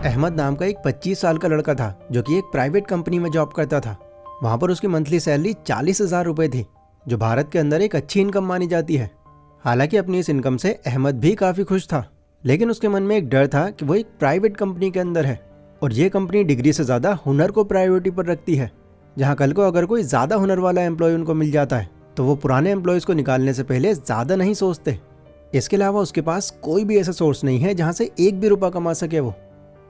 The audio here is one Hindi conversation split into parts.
अहमद नाम का एक 25 साल का लड़का था जो कि एक प्राइवेट कंपनी में जॉब करता था। वहाँ पर उसकी मंथली सैलरी 40,000 रुपये थी, जो भारत के अंदर एक अच्छी इनकम मानी जाती है। हालांकि अपनी इस इनकम से अहमद भी काफ़ी खुश था, लेकिन उसके मन में एक डर था कि वो एक प्राइवेट कंपनी के अंदर है और ये कंपनी डिग्री से ज़्यादा हुनर को प्रायोरिटी पर रखती है। जहाँ कल को अगर कोई ज़्यादा हुनर वाला एम्प्लॉय उनको मिल जाता है तो वो पुराने एम्प्लॉयज़ को निकालने से पहले ज़्यादा नहीं सोचते। इसके अलावा उसके पास कोई भी ऐसा सोर्स नहीं है जहाँ से एक भी रुपया कमा सके वो।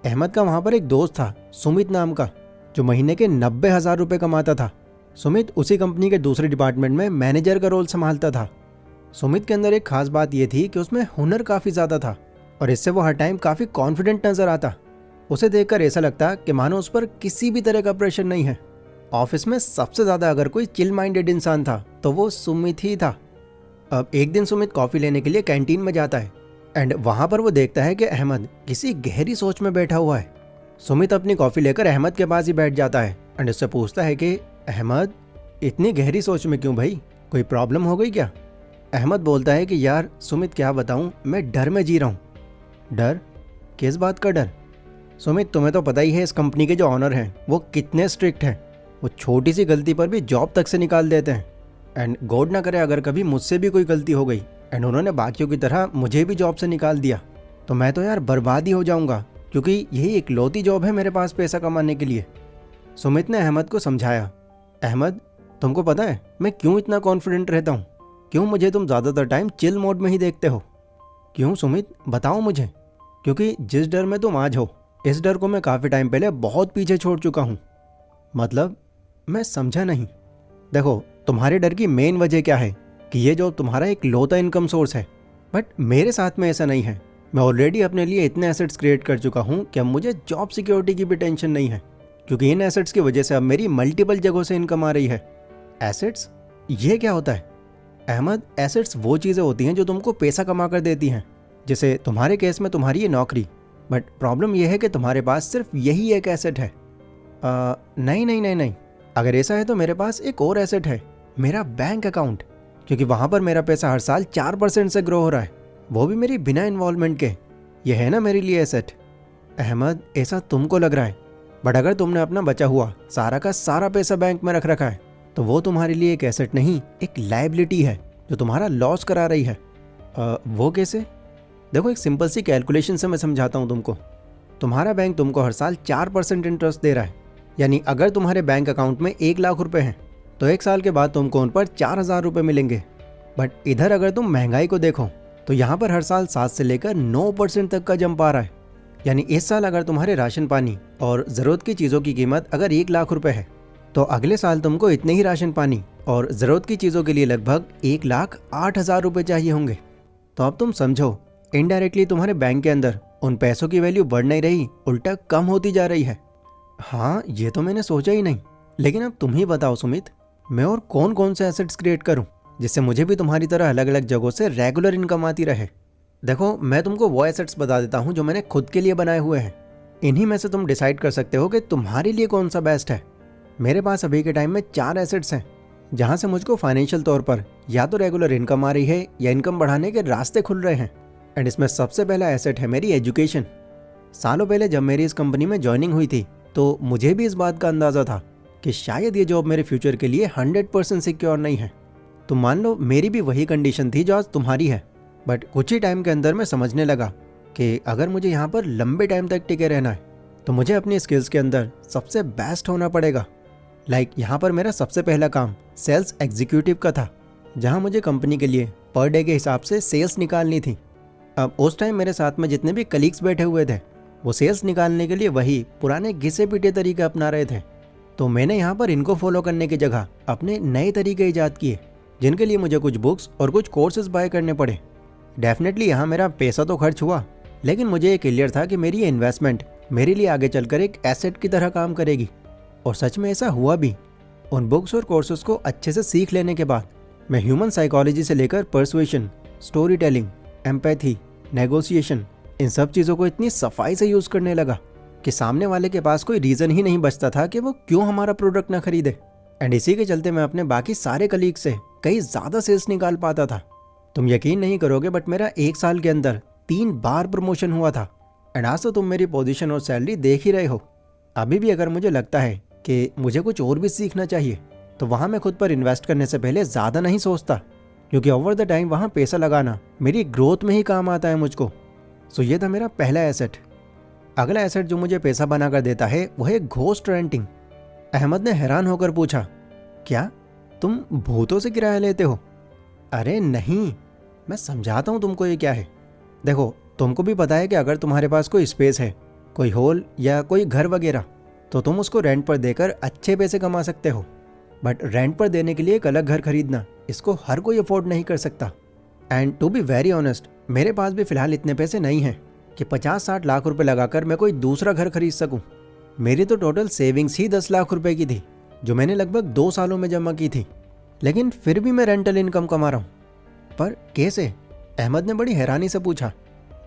अहमद का वहाँ पर एक दोस्त था सुमित नाम का, जो महीने के 90,000 रुपये कमाता था। सुमित उसी कंपनी के दूसरे डिपार्टमेंट में मैनेजर का रोल संभालता था। सुमित के अंदर एक खास बात यह थी कि उसमें हुनर काफ़ी ज़्यादा था और इससे वो हर टाइम काफ़ी कॉन्फिडेंट नज़र आता। उसे देखकर ऐसा लगता कि मानो उस पर किसी भी तरह का प्रेशर नहीं है। ऑफिस में सबसे ज़्यादा अगर कोई चिल माइंडेड इंसान था तो वो सुमित ही था। अब एक दिन सुमित कॉफ़ी लेने के लिए कैंटीन में जाता है एंड वहाँ पर वो देखता है कि अहमद किसी गहरी सोच में बैठा हुआ है। सुमित अपनी कॉफ़ी लेकर अहमद के पास ही बैठ जाता है एंड उससे पूछता है कि अहमद, इतनी गहरी सोच में क्यों भाई, कोई प्रॉब्लम हो गई क्या? अहमद बोलता है कि यार सुमित, क्या बताऊँ, मैं डर में जी रहा हूँ। डर? किस बात का डर? सुमित, तुम्हें तो पता ही है इस कंपनी के जो ऑनर हैं वो कितने स्ट्रिक्ट हैं। वो छोटी सी गलती पर भी जॉब तक से निकाल देते हैं एंड गॉड ना करे अगर कभी मुझसे भी कोई गलती हो गई एंड उन्होंने बाकियों की तरह मुझे भी जॉब से निकाल दिया तो मैं तो यार बर्बाद ही हो जाऊंगा, क्योंकि यही इकलौती जॉब है मेरे पास पैसा कमाने के लिए। सुमित ने अहमद को समझाया, अहमद तुमको पता है मैं क्यों इतना कॉन्फिडेंट रहता हूँ? क्यों मुझे तुम ज़्यादातर टाइम चिल मोड में ही देखते हो? क्यों सुमित, बताओ मुझे। क्योंकि जिस डर में तुम आज हो, इस डर को मैं काफ़ी टाइम पहले बहुत पीछे छोड़ चुका हूँ। मतलब? मैं समझा नहीं। देखो, तुम्हारे डर की मेन वजह क्या है कि ये जो तुम्हारा एक लौता इनकम सोर्स है, बट मेरे साथ में ऐसा नहीं है। मैं ऑलरेडी अपने लिए इतने एसेट्स क्रिएट कर चुका हूँ कि अब मुझे जॉब सिक्योरिटी की भी टेंशन नहीं है, क्योंकि इन एसेट्स की वजह से अब मेरी मल्टीपल जगहों से इनकम आ रही है। एसेट्स? ये क्या होता है? अहमद, एसेट्स वो चीज़ें होती हैं जो तुमको पैसा कमा कर देती हैं, जैसे तुम्हारे केस में तुम्हारी ये नौकरी। बट प्रॉब्लम यह है कि तुम्हारे पास सिर्फ यही एक एसेट है। नहीं नहीं नहीं नहीं, अगर ऐसा है तो मेरे पास एक और एसेट है, मेरा बैंक अकाउंट, क्योंकि वहाँ पर मेरा पैसा हर साल 4% से ग्रो हो रहा है, वो भी मेरी बिना इन्वॉल्वमेंट के। ये है ना मेरे लिए एसेट। अहमद, ऐसा तुमको लग रहा है, बट अगर तुमने अपना बचा हुआ सारा का सारा पैसा बैंक में रख रखा है तो वो तुम्हारे लिए एक एसेट नहीं, एक लायबिलिटी है जो तुम्हारा लॉस करा रही है। वो कैसे? देखो, एक सिंपल सी कैलकुलेशन से मैं समझाता हूँ तुमको। तुम्हारा बैंक तुमको हर साल 4% इंटरेस्ट दे रहा है, यानी अगर तुम्हारे बैंक अकाउंट में 1 लाख रुपए हैं तो 1 साल के बाद तुमको उन पर 4,000 रुपये मिलेंगे। बट इधर अगर तुम महंगाई को देखो तो यहाँ पर हर साल 7 से लेकर 9% तक का जंप आ रहा है। यानी इस साल अगर तुम्हारे राशन पानी और ज़रूरत की चीज़ों की कीमत अगर 1 लाख रुपए है तो अगले साल तुमको इतने ही राशन पानी और ज़रूरत की चीज़ों के लिए लगभग 1,08,000 रुपये चाहिए होंगे। तो अब तुम समझो, इनडायरेक्टली तुम्हारे बैंक के अंदर उन पैसों की वैल्यू बढ़ नहीं रही, उल्टा कम होती जा रही है। हाँ, ये तो मैंने सोचा ही नहीं। लेकिन अब तुम ही बताओ सुमित, मैं और कौन कौन से एसेट्स क्रिएट करूं जिससे मुझे भी तुम्हारी तरह अलग अलग जगहों से रेगुलर इनकम आती रहे। देखो, मैं तुमको वो एसेट्स बता देता हूं जो मैंने खुद के लिए बनाए हुए हैं। इन्हीं में से तुम डिसाइड कर सकते हो कि तुम्हारे लिए कौन सा बेस्ट है। मेरे पास अभी के टाइम में 4 एसेट्स हैं जहाँ से मुझको फाइनेंशियल तौर पर या तो रेगुलर इनकम आ रही है या इनकम बढ़ाने के रास्ते खुल रहे हैं। एंड इसमें सबसे पहला एसेट है मेरी एजुकेशन। सालों पहले जब मेरी इस कंपनी में ज्वाइनिंग हुई थी तो मुझे भी इस बात का अंदाज़ा था कि शायद ये जॉब मेरे फ्यूचर के लिए 100% सिक्योर नहीं है। तो मान लो मेरी भी वही कंडीशन थी जो आज तुम्हारी है। बट कुछ ही टाइम के अंदर मैं समझने लगा कि अगर मुझे यहाँ पर लंबे टाइम तक टिके रहना है तो मुझे अपनी स्किल्स के अंदर सबसे बेस्ट होना पड़ेगा। यहाँ पर मेरा सबसे पहला काम सेल्स एग्जीक्यूटिव का था, जहाँ मुझे कंपनी के लिए पर डे के हिसाब से सेल्स निकालनी थी। अब उस टाइम मेरे साथ में जितने भी कलीग्स बैठे हुए थे वो सेल्स निकालने के लिए वही पुराने घिसे पीटे तरीके अपना रहे थे। तो मैंने यहाँ पर इनको फॉलो करने की जगह अपने नए तरीके ईजाद किए, जिनके लिए मुझे कुछ बुक्स और कुछ कोर्सेज बाय करने पड़े। डेफिनेटली यहाँ मेरा पैसा तो खर्च हुआ, लेकिन मुझे ये क्लियर था कि मेरी ये इन्वेस्टमेंट मेरे लिए आगे चलकर एक एसेट की तरह काम करेगी। और सच में ऐसा हुआ भी। उन बुक्स और कोर्सेज को अच्छे से सीख लेने के बाद मैं ह्यूमन साइकोलॉजी से लेकर persuasion, story telling, empathy, negotiation, इन सब चीज़ों को इतनी सफाई से यूज़ करने लगा कि सामने वाले के पास कोई रीज़न ही नहीं बचता था कि वो क्यों हमारा प्रोडक्ट ना खरीदे। एंड इसी के चलते मैं अपने बाकी सारे कलीग से कई ज़्यादा सेल्स निकाल पाता था। तुम यकीन नहीं करोगे, बट मेरा 1 साल के अंदर 3 बार प्रमोशन हुआ था। एंड आज तो तुम मेरी पोजीशन और सैलरी देख ही रहे हो। अभी भी अगर मुझे लगता है कि मुझे कुछ और भी सीखना चाहिए तो वहाँ मैं खुद पर इन्वेस्ट करने से पहले ज़्यादा नहीं सोचता, क्योंकि ओवर द टाइम वहाँ पैसा लगाना मेरी ग्रोथ में ही काम आता है मुझको। सो ये था मेरा पहला एसेट। अगला एसेट जो मुझे पैसा बनाकर देता है वो है घोस्ट रेंटिंग। अहमद ने हैरान होकर पूछा, क्या तुम भूतों से किराया लेते हो? अरे नहीं, मैं समझाता हूँ तुमको ये क्या है। देखो, तुमको भी पता है कि अगर तुम्हारे पास कोई स्पेस है, कोई हॉल या कोई घर वगैरह, तो तुम उसको रेंट पर देकर अच्छे पैसे कमा सकते हो। बट रेंट पर देने के लिए एक अलग घर खरीदना, इसको हर कोई अफोर्ड नहीं कर सकता। And to be very honest, मेरे पास भी फिलहाल इतने पैसे नहीं हैं कि 50-60 लाख रुपए लगाकर मैं कोई दूसरा घर खरीद सकूं। मेरी तो टोटल सेविंग्स ही 10 लाख रुपए की थी, जो मैंने लगभग 2 सालों में जमा की थी। लेकिन फिर भी मैं रेंटल इनकम कमा रहा हूँ। पर कैसे? अहमद ने बड़ी हैरानी से पूछा।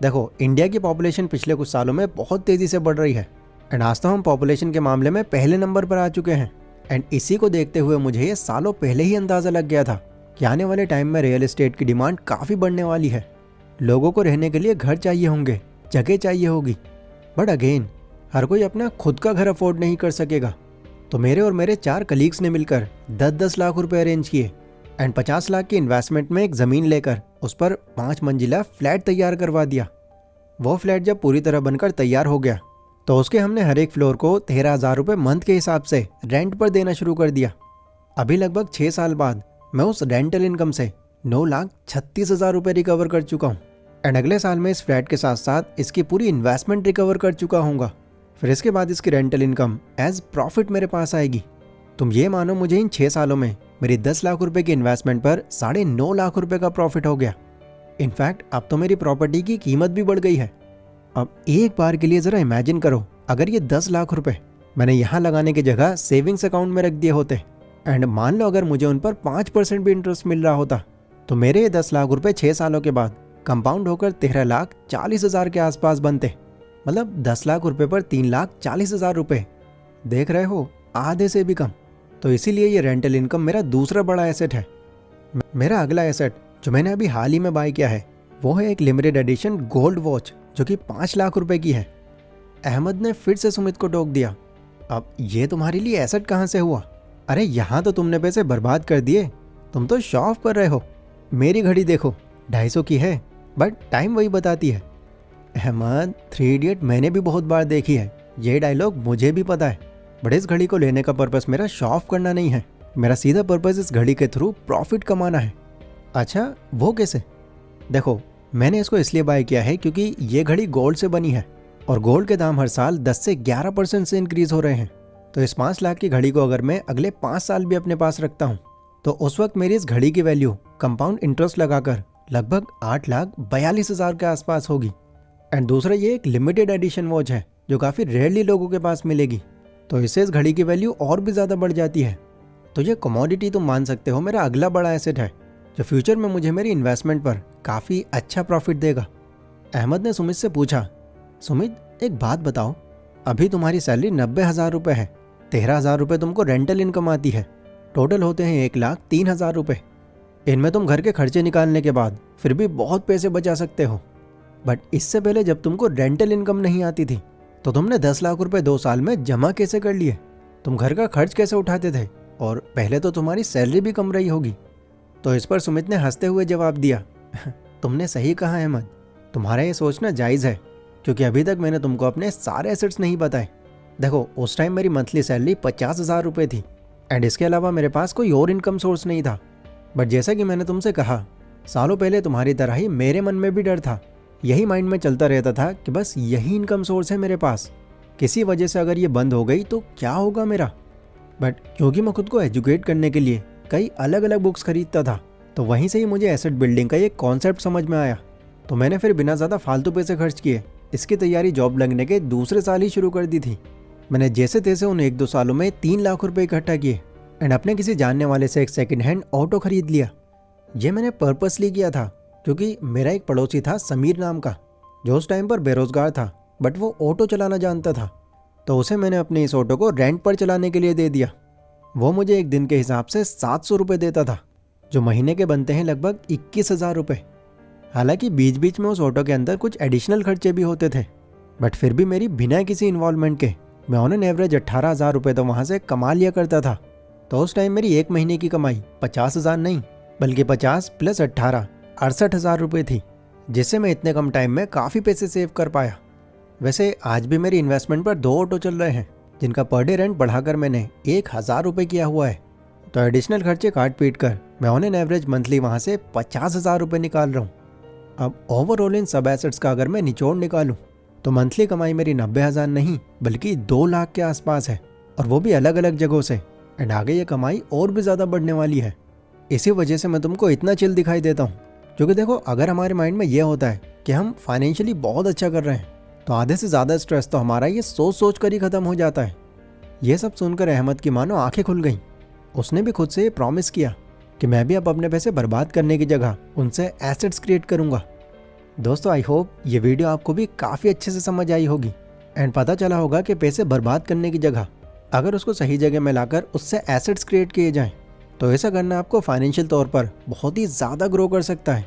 देखो, इंडिया की पॉपुलेशन पिछले कुछ सालों में बहुत तेज़ी से बढ़ रही है एंड आज तो हम पॉपुलेशन के मामले में पहले नंबर पर आ चुके हैं। एंड इसी को देखते हुए मुझे ये सालों पहले ही अंदाज़ा लग गया था कि आने वाले टाइम में रियल एस्टेट की डिमांड काफ़ी बढ़ने वाली है। लोगों को रहने के लिए घर चाहिए होंगे, जगह चाहिए होगी। बट अगेन, हर कोई अपना खुद का घर अफोर्ड नहीं कर सकेगा। तो मेरे और मेरे 4 कलीग्स ने मिलकर 10-10 लाख रुपए अरेंज किए एंड 50 लाख की इन्वेस्टमेंट में एक ज़मीन लेकर उस पर 5 मंजिला फ्लैट तैयार करवा दिया। वो फ्लैट जब पूरी तरह बनकर तैयार हो गया तो उसके हमने हर एक फ्लोर को 13,000 रुपये मंथ के हिसाब से रेंट पर देना शुरू कर दिया। अभी लगभग 6 साल बाद मैं उस रेंटल इनकम से 9,36,000 रुपये रिकवर कर चुका हूँ। एंड अगले साल में इस फ्लैट के साथ साथ इसकी पूरी इन्वेस्टमेंट रिकवर कर चुका हूँगा। फिर इसके बाद इसकी रेंटल इनकम एज प्रॉफिट मेरे पास आएगी। तुम ये मानो, मुझे इन 6 सालों में मेरी 10 लाख रुपए की इन्वेस्टमेंट पर 9.5 लाख रुपए का प्रॉफिट हो गया। इनफैक्ट अब तो मेरी प्रॉपर्टी की कीमत भी बढ़ गई है। अब एक बार के लिए ज़रा इमेजिन करो, अगर ये 10 लाख रुपए मैंने यहाँ लगाने की जगह सेविंग्स अकाउंट में रख दिए होते एंड मान लो अगर मुझे उन पर 5% भी इंटरेस्ट मिल रहा होता, तो मेरे ये 10 लाख रुपए 6 सालों के बाद कंपाउंड होकर 13,40,000 के आसपास बनते। मतलब 10 लाख रुपए पर 3,40,000 रुपये, देख रहे हो, आधे से भी कम। तो इसीलिए ये रेंटल इनकम मेरा दूसरा बड़ा एसेट है। मेरा अगला एसेट जो मैंने अभी हाल ही में बाय किया है वो है एक लिमिटेड एडिशन गोल्ड वॉच, जो कि 5 लाख रुपए की है। अहमद ने फिर से सुमित को टोक दिया, अब ये तुम्हारे लिए एसेट कहाँ से हुआ? अरे यहाँ तो तुमने पैसे बर्बाद कर दिए, तुम तो शो ऑफ कर रहे हो। मेरी घड़ी देखो, 250 की है, बट टाइम वही बताती है। अहमद, 3 इडियट मैंने भी बहुत बार देखी है, ये डायलॉग मुझे भी पता है। बट इस घड़ी को लेने का पर्पस मेरा शो ऑफ करना नहीं है, मेरा सीधा पर्पस इस घड़ी के थ्रू प्रॉफिट कमाना है। अच्छा, वो कैसे? देखो, मैंने इसको इसलिए बाय किया है क्योंकि ये घड़ी गोल्ड से बनी है और गोल्ड के दाम हर साल 10 से 11% से इंक्रीज हो रहे हैं। तो इस 5 लाख की घड़ी को अगर मैं अगले 5 साल भी अपने पास रखता हूँ तो उस वक्त मेरी इस घड़ी की वैल्यू कंपाउंड इंटरेस्ट लगाकर लगभग 8,42,000 के आसपास होगी। एंड दूसरा, ये एक लिमिटेड एडिशन वॉच है जो काफ़ी रेयरली लोगों के पास मिलेगी, तो इससे इस घड़ी की वैल्यू और भी ज़्यादा बढ़ जाती है। तो ये कमोडिटी तुम मान सकते हो मेरा अगला बड़ा एसेट है, जो फ्यूचर में मुझे मेरी इन्वेस्टमेंट पर काफ़ी अच्छा प्रॉफिट देगा। अहमद ने सुमित से पूछा, सुमित एक बात बताओ, अभी तुम्हारी सैलरी 90,000 रुपये है, 13,000 रुपये तुमको रेंटल इनकम आती है, टोटल होते हैं 1,03,000 रुपये। इनमें तुम घर के खर्चे निकालने के बाद फिर भी बहुत पैसे बचा सकते हो। बट इससे पहले जब तुमको रेंटल इनकम नहीं आती थी तो तुमने 10 लाख रुपए 2 साल में जमा कैसे कर लिए? तुम घर का खर्च कैसे उठाते थे? और पहले तो तुम्हारी सैलरी भी कम रही होगी। तो इस पर सुमित ने हंसते हुए जवाब दिया, तुमने सही कहा अहमद, तुम्हारा ये सोचना जायज़ है, क्योंकि अभी तक मैंने तुमको अपने सारे एसेट्स नहीं बताए। देखो, उस टाइम मेरी मंथली सैलरी 50,000 रुपये थी एंड इसके अलावा मेरे पास कोई और इनकम सोर्स नहीं था। बट जैसा कि मैंने तुमसे कहा, सालों पहले तुम्हारी तरह ही मेरे मन में भी डर था। यही माइंड में चलता रहता था कि बस यही इनकम सोर्स है मेरे पास, किसी वजह से अगर ये बंद हो गई तो क्या होगा मेरा। बट क्योंकि मैं खुद को एजुकेट करने के लिए कई अलग अलग बुक्स खरीदता था, तो वहीं से ही मुझे एसेट बिल्डिंग का ये कॉन्सेप्ट समझ में आया। तो मैंने फिर बिना ज़्यादा फालतू पैसे खर्च किए इसकी तैयारी जॉब लगने के दूसरे साल ही शुरू कर दी थी। मैंने जैसे तैसे उन 1-2 सालों में 3 लाख रुपए इकट्ठा किए एंड अपने किसी जानने वाले से एक सेकंड हैंड ऑटो खरीद लिया। ये मैंने पर्पसली किया था क्योंकि मेरा एक पड़ोसी था समीर नाम का, जो उस टाइम पर बेरोजगार था, बट वो ऑटो चलाना जानता था। तो उसे मैंने अपने इस ऑटो को रेंट पर चलाने के लिए दे दिया। वो मुझे एक दिन के हिसाब से 700 रुपये देता था, जो महीने के बनते हैं लगभग 21,000 रुपये। हालांकि बीच बीच में उस ऑटो के अंदर कुछ एडिशनल खर्चे भी होते थे, बट फिर भी मेरी बिना किसी इन्वॉल्वमेंट के मैं ऑन एन एवरेज 18,000 रुपये तो वहाँ से कमा लिया करता था। तो उस टाइम मेरी एक महीने की कमाई 50,000 नहीं बल्कि 50 प्लस 18 68,000 रुपये थी, जिससे मैं इतने कम टाइम में काफ़ी पैसे सेव कर पाया। वैसे आज भी मेरी इन्वेस्टमेंट पर 2 ऑटो चल रहे हैं, जिनका पर डे रेंट बढ़ाकर मैंने 1,000 रुपये किया हुआ है। तो एडिशनल खर्चे काट पीट कर मैं ऑन एन एवरेज मंथली वहाँ से 50,000 रुपये निकाल रहा हूँ। अब ओवरऑल इन सब एसेट्स का अगर मैं निचोड़ निकालूँ तो मंथली कमाई मेरी 90,000 नहीं बल्कि 2 लाख के आसपास है, और वो भी अलग अलग जगहों से। एंड आगे ये कमाई और भी ज़्यादा बढ़ने वाली है। इसी वजह से मैं तुमको इतना चिल दिखाई देता हूँ, क्योंकि देखो अगर हमारे माइंड में ये होता है कि हम फाइनेंशियली बहुत अच्छा कर रहे हैं तो आधे से ज़्यादा स्ट्रेस तो हमारा ये सोच सोच कर ही ख़त्म हो जाता है। ये सब सुनकर अहमद की मानो आंखें खुल गईं। उसने भी खुद से ये प्रॉमिस किया कि मैं भी अब अपने पैसे बर्बाद करने की जगह उनसे एसेट्स क्रिएट करूँगा। दोस्तों आई होप ये वीडियो आपको भी काफ़ी अच्छे से समझ आई होगी एंड पता चला होगा कि पैसे बर्बाद करने की जगह अगर उसको सही जगह में लाकर उससे एसेट्स क्रिएट किए जाएं तो ऐसा करना आपको फाइनेंशियल तौर पर बहुत ही ज़्यादा ग्रो कर सकता है।